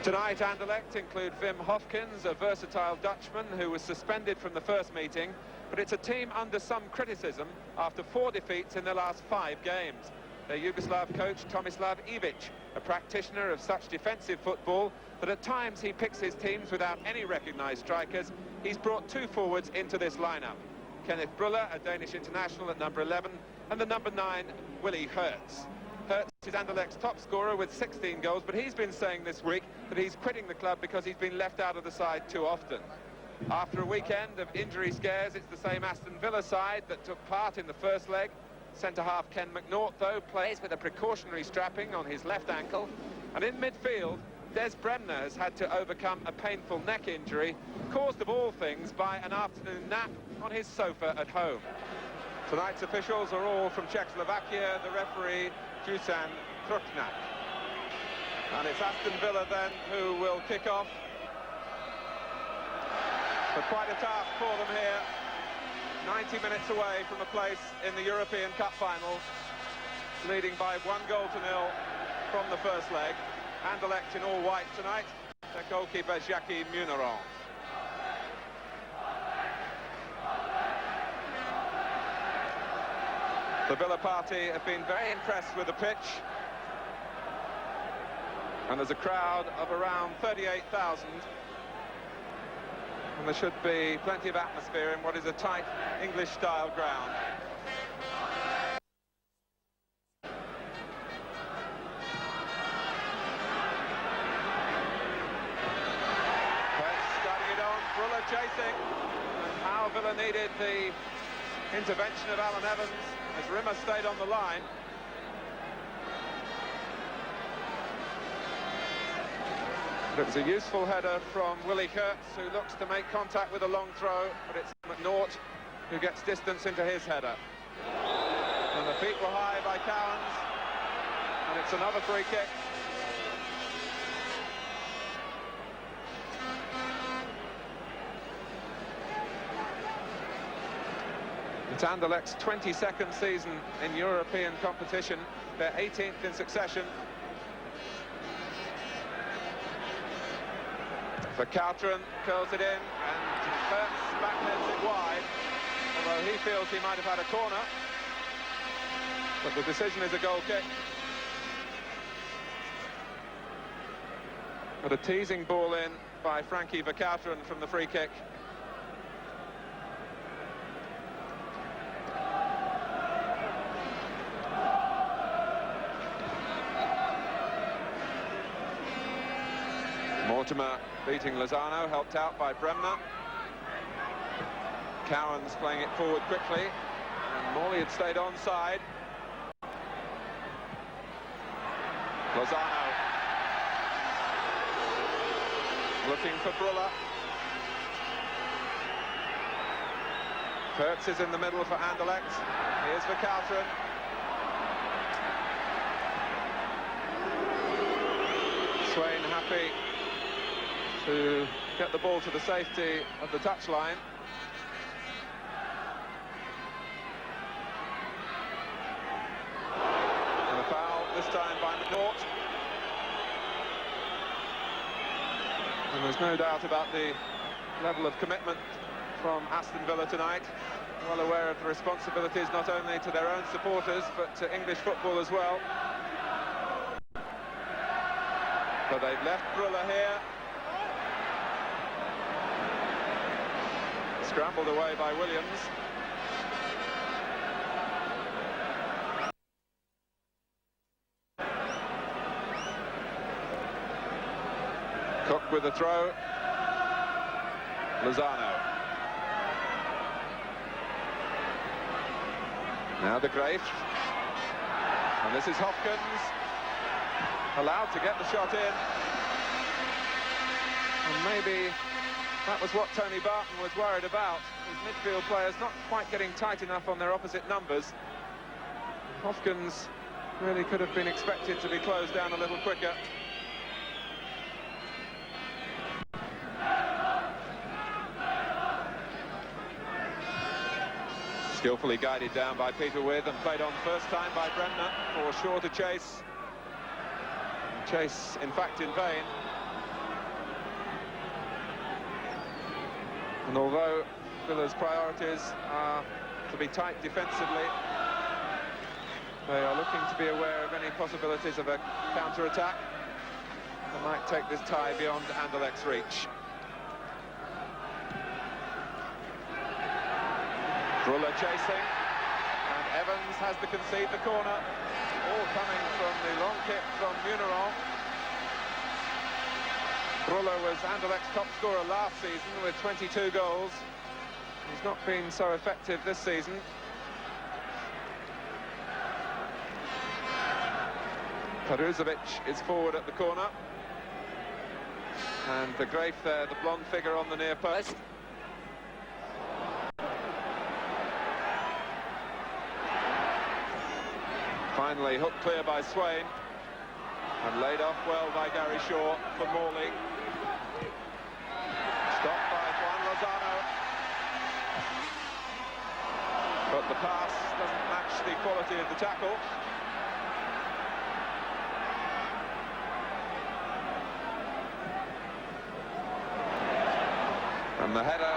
Tonight, Anderlecht include Wim Hofkins, a versatile Dutchman who was suspended from the first meeting, but it's a team under some criticism after 4 defeats in their last 5 games. Their Yugoslav coach, Tomislav Ivic, a practitioner of such defensive football that at times he picks his teams without any recognised strikers. He's brought 2 forwards into this lineup. Kenneth Bruller, a Danish international at number 11, and the number 9, Willy Hertz. Hertz is Anderlecht's top scorer with 16 goals, but he's been saying this week that he's quitting the club because he's been left out of the side too often. After a weekend of injury scares, it's the same Aston Villa side that took part in the first leg. Centre-half Ken McNaught, though, plays with a precautionary strapping on his left ankle. And in midfield, Des Bremner has had to overcome a painful neck injury, caused of all things by an afternoon nap on his sofa at home. Tonight's officials are all from Czechoslovakia, the referee, Dusan Trutnak. And it's Aston Villa then who will kick off. But quite a task for them here. 90 minutes away from a place in the European Cup final, leading by 1-0 from the first leg. Anderlecht in all white tonight. Their goalkeeper, Jackie Muneron. The Villa party have been very impressed with the pitch. And there's a crowd of around 38,000. And there should be plenty of atmosphere in what is a tight English-style ground. Starting it on, Bruller chasing. And how Villa needed the intervention of Alan Evans as Rimmer stayed on the line. It was a useful header from Willy Hertz, who looks to make contact with a long throw, but it's McNaught who gets distance into his header. And the feet were high by Cowans, and it's another free kick. It's Anderlecht's 22nd season in European competition, their 18th in succession. Verkauteren curls it in, and Hertz backheads it wide, although he feels he might have had a corner. But the decision is a goal kick. But a teasing ball in by Frankie Verkauteren from the free kick. Mortimer beating Lozano, helped out by Bremner. Cowans playing it forward quickly, and Morley had stayed onside. Lozano looking for Bruller. Hertz is in the middle for Anderlecht. Here's Verkauteren. Swain happy to get the ball to the safety of the touchline. And a foul, this time by McNaught. And there's no doubt about the level of commitment from Aston Villa tonight. Well aware of the responsibilities not only to their own supporters, but to English football as well. But they've left Bruller here. Scrambled away by Williams. Cook with the throw. Lozano. Now de Graaf. And this is Hofkins. Allowed to get the shot in. And maybe that was what Tony Barton was worried about. His midfield players not quite getting tight enough on their opposite numbers. Hofkins really could have been expected to be closed down a little quicker. Skillfully guided down by Peter With and played on first time by Bremner for Shaw to chase. Chase, in fact, in vain. And although Villa's priorities are to be tight defensively, they are looking to be aware of any possibilities of a counter-attack that might take this tie beyond Anderlecht's reach. Druller chasing, and Evans has to concede the corner. All coming from the long kick from Muneron. Druller was Anderlecht's top scorer last season with 22 goals. He's not been so effective this season. Peruzovic is forward at the corner. And the Grafe there, the blonde figure on the near post. Finally hooked clear by Swain. And laid off well by Gary Shaw for Morley. Stopped by Juan Lozano. But the pass doesn't match the quality of the tackle. And the header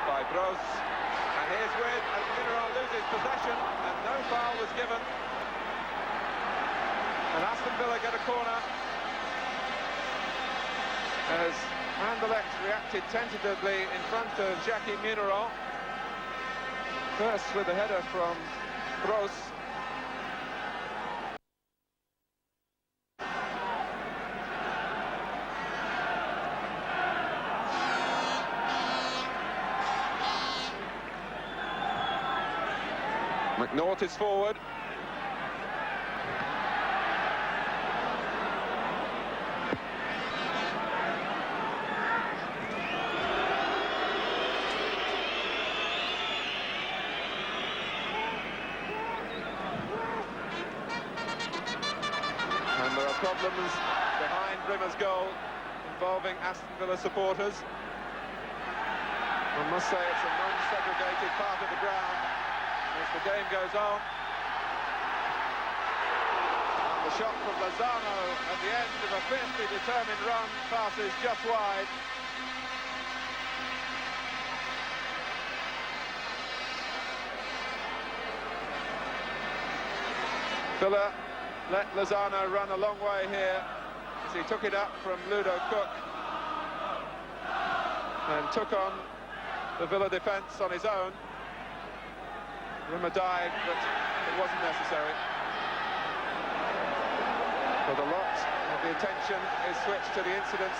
by Broz. And here's with, as Muneron loses possession, and no foul was given. And Aston Villa get a corner. As Anderlecht reacted tentatively in front of Jackie Muneron. First with a header from Broz. McNaught is forward. And there are problems behind Rimmer's goal involving Aston Villa supporters. One must say it's a non-segregated part of the ground as the game goes on. And the shot from Lozano at the end of a fiercely determined run passes just wide. Villa let Lozano run a long way here as he took it up from Ludo Cook and took on the Villa defence on his own. Rimmer dived, but it wasn't necessary. But a lot of the attention is switched to the incidents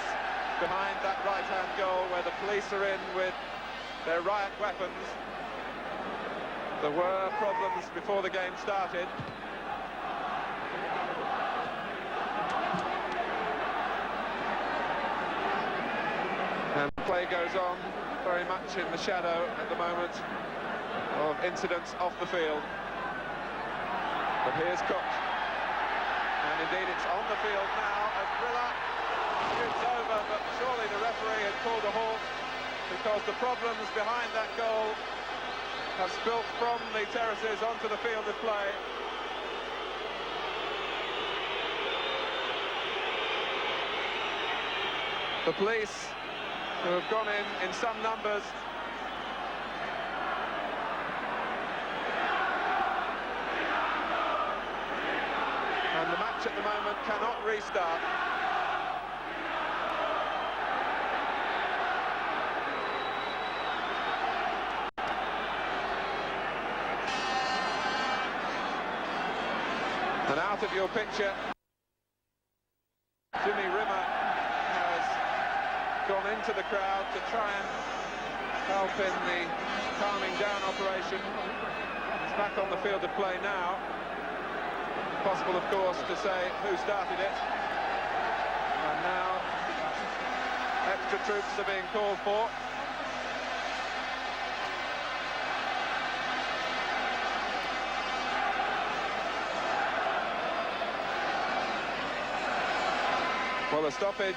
behind that right-hand goal where the police are in with their riot weapons. There were problems before the game started. And play goes on very much in the shadow at the moment of incidents off the field. But here's Cook. And indeed it's on the field now as Villa shoots over, but surely the referee had called a halt because the problems behind that goal have spilt from the terraces onto the field of play. The police, who have gone in some numbers, and the match at the moment cannot restart. And out of your picture, Jimmy Rimmer has gone into the crowd to try and help in the calming down operation. He's back on the field of play now. Possible, of course, to say who started it. And now extra troops are being called for. Well, a stoppage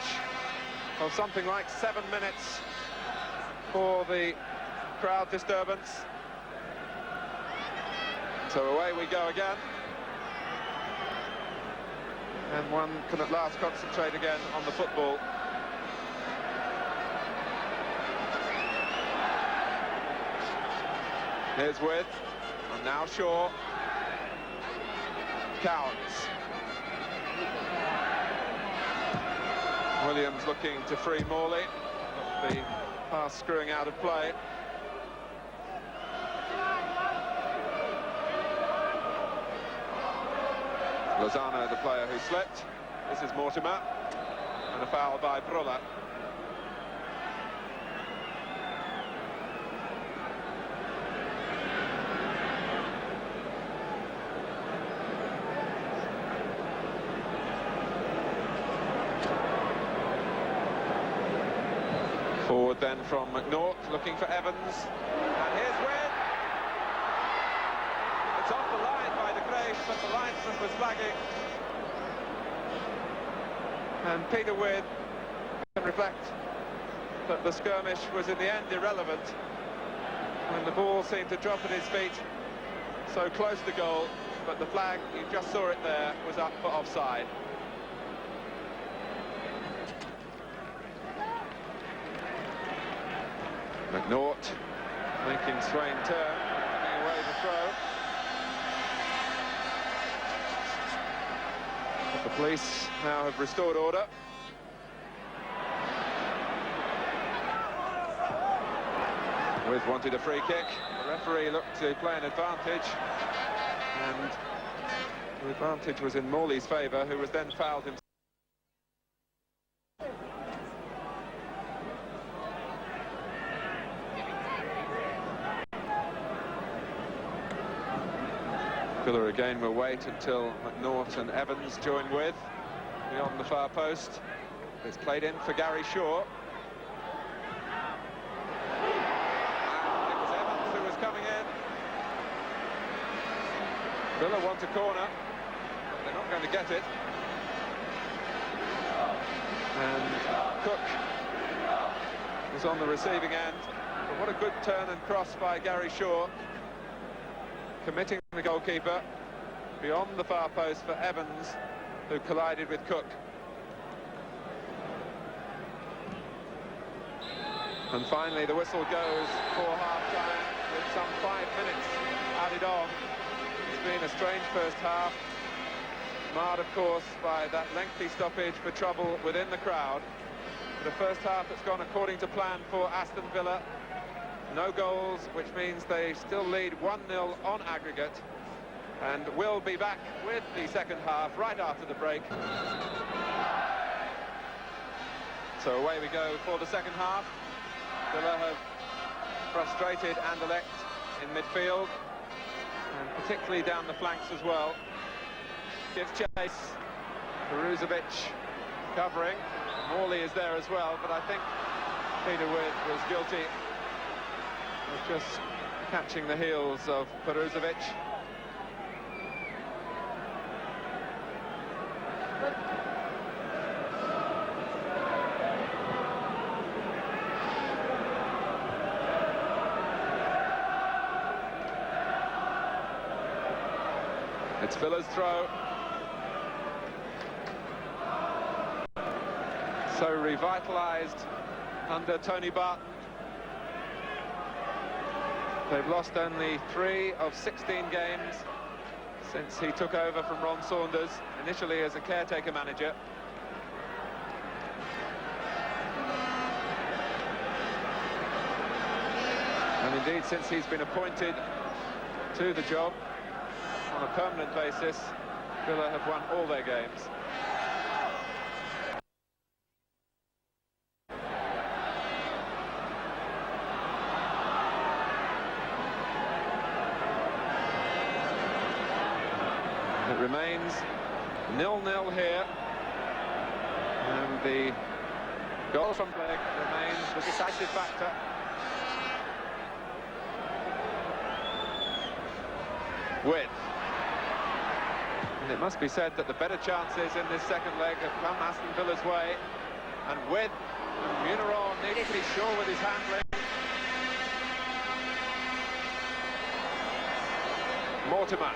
of something like 7 minutes for the crowd disturbance. So away we go again. And one can at last concentrate again on the football. Here's With, and now Shaw. Counts. Williams looking to free Morley. The pass screwing out of play. Lozano, the player who slipped. This is Mortimer. And a foul by Brulla. Forward then from McNaught, looking for Evans. And here's Wynn. It's off the line by the Grace, but the linesman was flagging. And Peter Wynn can reflect that the skirmish was in the end irrelevant when the ball seemed to drop at his feet so close to goal, but the flag, you just saw it there, was up for offside. McNaught making Swain turn, giving away the throw. But the police now have restored order. With wanted a free kick. The referee looked to play an advantage, and the advantage was in Morley's favour, who was then fouled himself. Villa again will wait until McNaught and Evans join With beyond the far post. It's played in for Gary Shaw. And it was Evans who was coming in. Villa want a corner. They're not going to get it. And Cook was on the receiving end. But what a good turn and cross by Gary Shaw, committing the goalkeeper beyond the far post for Evans, who collided with Cook. And finally the whistle goes for half-time with some 5 minutes added on. It's been a strange first half, marred of course by that lengthy stoppage for trouble within the crowd. But a first half that's gone according to plan for Aston Villa. No goals, which means they still lead 1-0 on aggregate, and we'll be back with the second half right after the break. So away we go for the second half. Villa have frustrated Anderlecht in midfield, and particularly down the flanks as well. Gives chase. Peruzovic covering. Morley is there as well, but I think Peter With was guilty of just catching the heels of Peruzovic. It's Villa's throw. So revitalised under Tony Barton. They've lost only 3 of 16 games since he took over from Ron Saunders, initially as a caretaker manager. And indeed, since he's been appointed to the job on a permanent basis, Villa have won all their games. It remains 0-0 here, and the goal from Blake remains the decisive factor. With. And it must be said that the better chances in this second leg have come Aston Villa's way, and With, Muneron needs to be sure with his handling. Mortimer.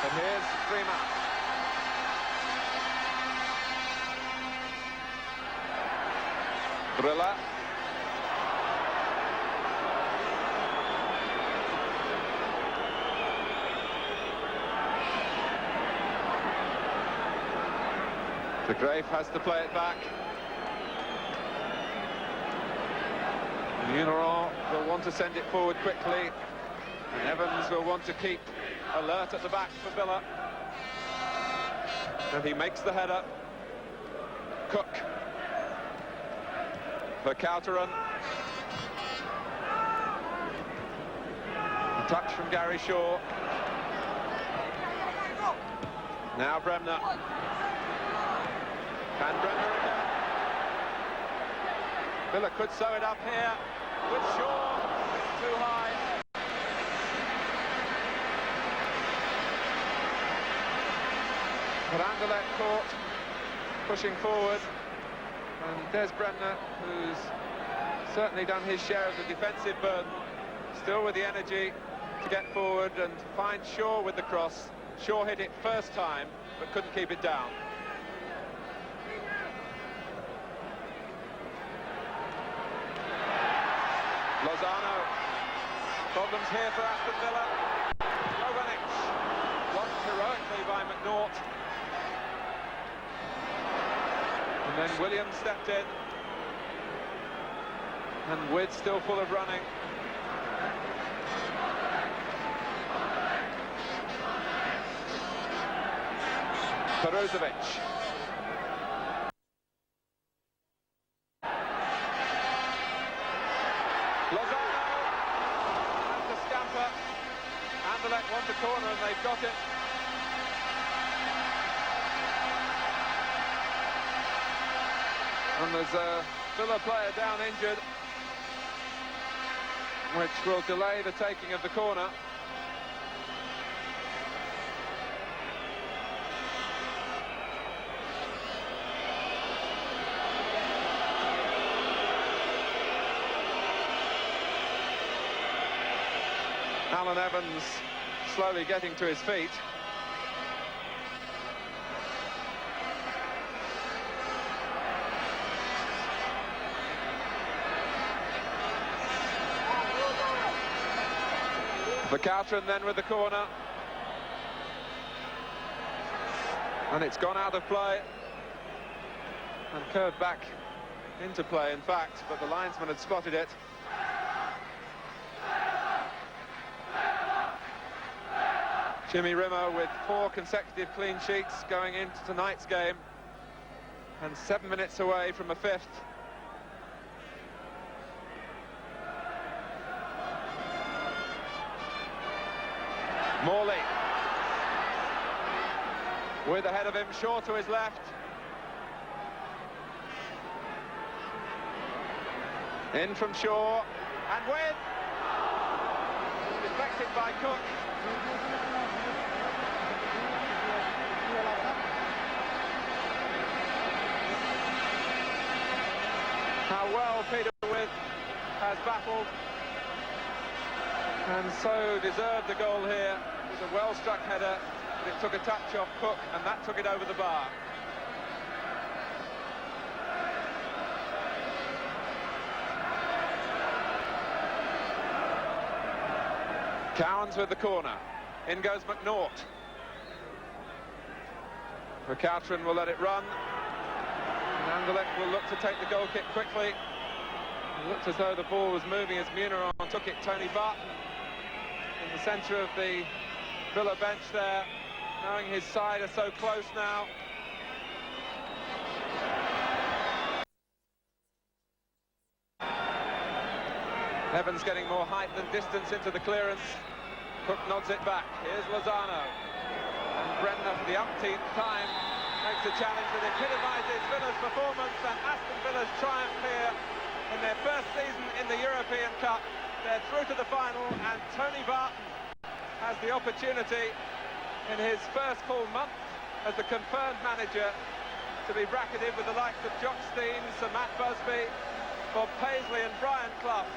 And here's Freeman. Brulla. De Graaf has to play it back. Muneron will want to send it forward quickly, and Evans will want to keep alert at the back for Villa. And he makes the header. Cook for Couteran. A touch from Gary Shaw. Now Bremner. Can Bremner again? Villa could sew it up here with Shaw. It's too high. But Anderlecht caught, pushing forward, and Des Bremner, who's certainly done his share of the defensive burden, still with the energy to get forward and find Shaw with the cross. Shaw hit it first time, but couldn't keep it down. Lozano, problems here for Aston Villa. Jovanic, blocked heroically by McNaught. And then Williams stepped in. And Wood still full of running. Peruzovic. Lozano has to scamper. Anderlecht want the corner and they've got it. And there's a Villa player down injured, which will delay the taking of the corner. Alan Evans slowly getting to his feet. Couteran then with the corner, and it's gone out of play and curved back into play, in fact, but the linesman had spotted it. Jimmy Rimmer with 4 consecutive clean sheets going into tonight's game, and 7 minutes away from a 5th. Morley with ahead of him, Shaw to his left. In from Shaw, and with deflected by Cook. How well Peter With has battled, and so deserved the goal here with a well-struck header. But it took a touch off Cook, and that took it over the bar. Cowans with the corner. In goes McNaught. Couteran will let it run. And Anderlecht will look to take the goal kick quickly. It looked as though the ball was moving as Muneron took it. Tony Barton in the centre of the Villa bench there, knowing his side are so close now. Evans getting more height than distance into the clearance. Cook nods it back. Here's Lozano. And Bremner for the umpteenth time makes a challenge that epitomises Villa's performance and Aston Villa's triumph here in their first season in the European Cup. They're through to the final, and Tony Barton has the opportunity in his first full month as the confirmed manager to be bracketed with the likes of Jock Stein, Sir Matt Busby, Bob Paisley and Brian Clough.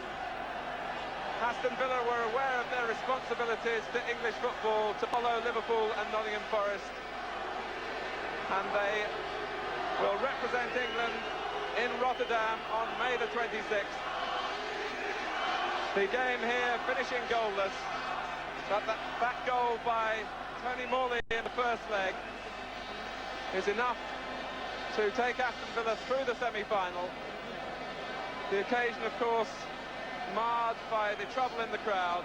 Aston Villa were aware of their responsibilities to English football, to follow Liverpool and Nottingham Forest, and they will represent England in Rotterdam on May the 26th. The game here finishing goalless, but that goal by Tony Morley in the first leg is enough to take Aston Villa through the semi-final. The occasion, of course, marred by the trouble in the crowd.